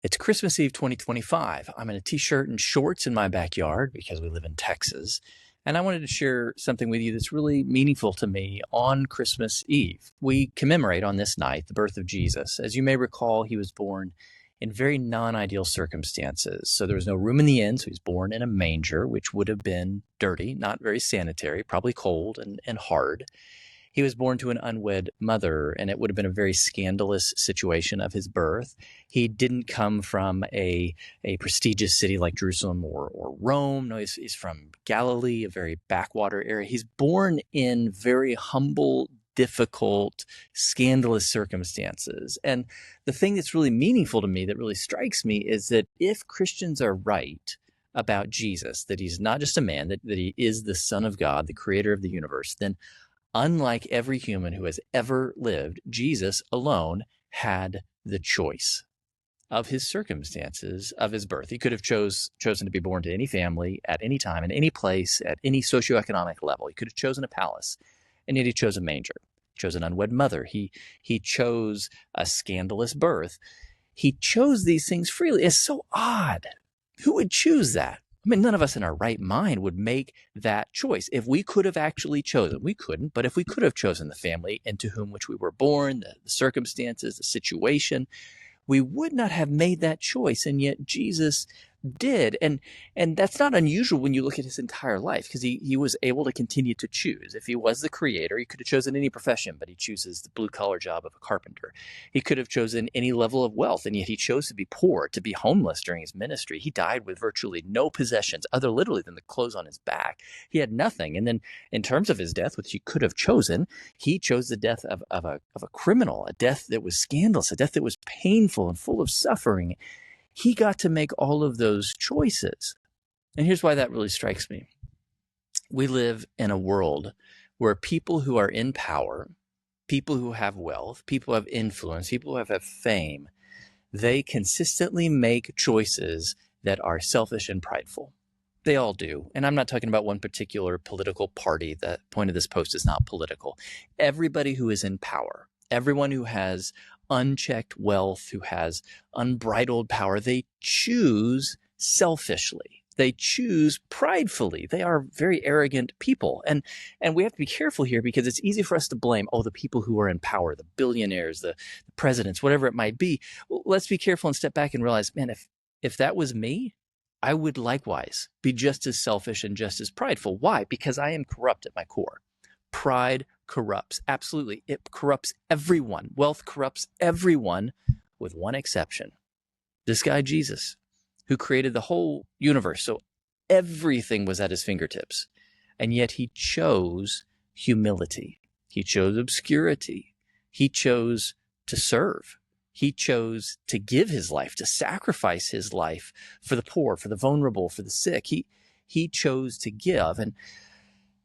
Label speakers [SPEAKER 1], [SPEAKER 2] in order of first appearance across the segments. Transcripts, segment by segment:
[SPEAKER 1] It's Christmas Eve 2025. I'm in a t-shirt and shorts in my backyard because we live in Texas. And I wanted to share something with you that's really meaningful to me on Christmas Eve. We commemorate on this night the birth of Jesus. As you may recall, he was born in very non-ideal circumstances. So there was no room in the inn, so he was born in a manger, which would have been dirty, not very sanitary, probably cold and hard. He was born to an unwed mother, and it would have been a very scandalous situation of his birth. He didn't come from a prestigious city like Jerusalem or Rome. No, he's from Galilee, a very backwater area. He's born in very humble, difficult, scandalous circumstances. And the thing that's really meaningful to me, that really strikes me, is that if Christians are right about Jesus, that he's not just a man, that he is the Son of God, the creator of the universe, then unlike every human who has ever lived, Jesus alone had the choice of his circumstances, of his birth. He could have chosen to be born to any family, at any time, in any place, at any socioeconomic level. He could have chosen a palace, and yet he chose a manger. He chose an unwed mother. He chose a scandalous birth. He chose these things freely. It's so odd. Who would choose that? I mean, none of us in our right mind would make that choice. If we could have actually chosen, we couldn't, but if we could have chosen the family into whom which we were born, the circumstances, the situation, we would not have made that choice. And yet Jesus did. And that's not unusual when you look at his entire life, because he was able to continue to choose. If he was the creator, he could have chosen any profession, but he chooses the blue collar job of a carpenter. He could have chosen any level of wealth, and yet he chose to be poor, to be homeless during his ministry. He died with virtually no possessions other literally than the clothes on his back. He had nothing. And then in terms of his death, which he could have chosen, he chose the death of a criminal, a death that was scandalous, a death that was painful and full of suffering. He got to make all of those choices. And here's why that really strikes me. We live in a world where people who are in power, people who have wealth, people who have influence, people who have fame, they consistently make choices that are selfish and prideful. They all do. And I'm not talking about one particular political party. The point of this post is not political. Everybody who is in power, everyone who has unchecked wealth, who has unbridled power, they choose selfishly. They choose pridefully. They are very arrogant people. And we have to be careful here, because it's easy for us to blame, the people who are in power, the billionaires, the presidents, whatever it might be. Well, let's be careful and step back and realize, man, if that was me, I would likewise be just as selfish and just as prideful. Why? Because I am corrupt at my core. Pride corrupts. Absolutely. It corrupts everyone. Wealth corrupts everyone, with one exception. This guy, Jesus, who created the whole universe. So everything was at his fingertips. And yet he chose humility. He chose obscurity. He chose to serve. He chose to give his life, to sacrifice his life for the poor, for the vulnerable, for the sick. He chose to give. And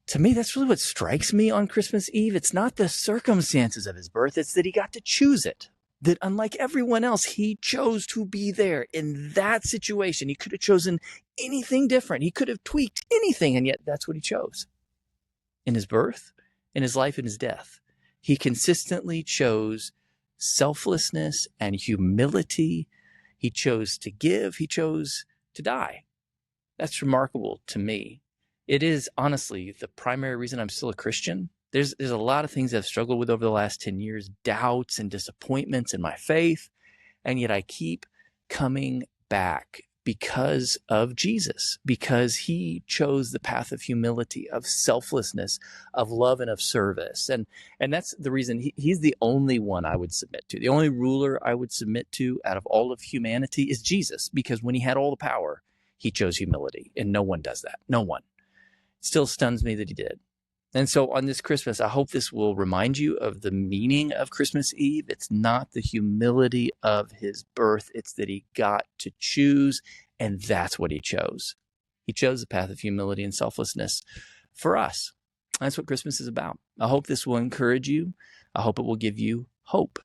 [SPEAKER 1] to me, that's really what strikes me on Christmas Eve. It's not the circumstances of his birth. It's that he got to choose it. That unlike everyone else, he chose to be there in that situation. He could have chosen anything different. He could have tweaked anything, and yet that's what he chose. In his birth, in his life, in his death, he consistently chose selflessness and humility. He chose to give. He chose to die. That's remarkable to me. It is honestly the primary reason I'm still a Christian. There's a lot of things I've struggled with over the last 10 years, doubts and disappointments in my faith, and yet I keep coming back because of Jesus, because he chose the path of humility, of selflessness, of love, and of service. And that's the reason he's the only one I would submit to. The only ruler I would submit to out of all of humanity is Jesus, because when he had all the power, he chose humility, and no one does that. No one. It still stuns me that he did. And so on this Christmas, I hope this will remind you of the meaning of Christmas Eve. It's not the humility of his birth. It's that he got to choose, and that's what he chose. He chose the path of humility and selflessness for us. That's what Christmas is about. I hope this will encourage you. I hope it will give you hope.